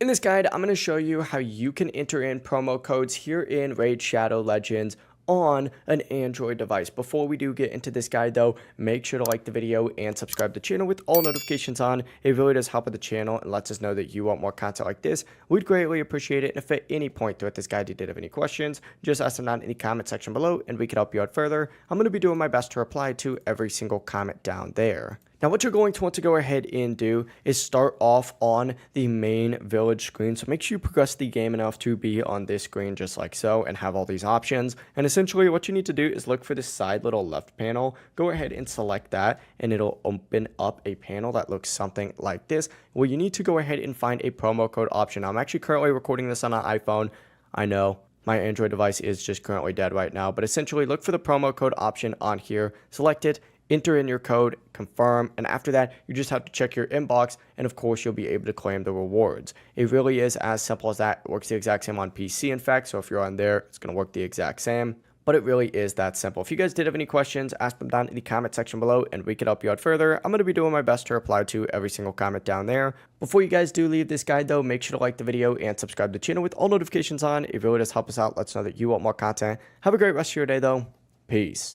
In this guide, I'm going to show you how you can enter in promo codes here in Raid Shadow Legends on an Android device. Before we do get into this guide though, make sure to like the video and subscribe to the channel with all notifications on. It really does help with the channel and lets us know that you want more content like this. We'd greatly appreciate it. And if at any point throughout this guide you did have any questions, just ask them down in the comment section below and we can help you out further. I'm going to be doing my best to reply to every single comment down there. Now what you're going to want to go ahead and do is start off on the main village screen. So make sure you progress the game enough to be on this screen just like so and have all these options. And essentially what you need to do is look for this side little left panel. Go ahead and select that and it'll open up a panel that looks something like this. Well, you need to go ahead and find a promo code option. I'm actually currently recording this on an iPhone. I know. My Android device is just currently dead right now, but essentially look for the promo code option on here, select it, enter in your code, confirm, and after that, you just have to check your inbox, and of course, you'll be able to claim the rewards. It really is as simple as that. It works the exact same on PC, in fact, so if you're on there, it's going to work the exact same. But it really is that simple. If you guys did have any questions, ask them down in the comment section below and we can help you out further. I'm going to be doing my best to reply to every single comment down there. Before you guys do leave this guide though, make sure to like the video and subscribe to the channel with all notifications on. It really does help us out. Let us know that you want more content. Have a great rest of your day though. Peace.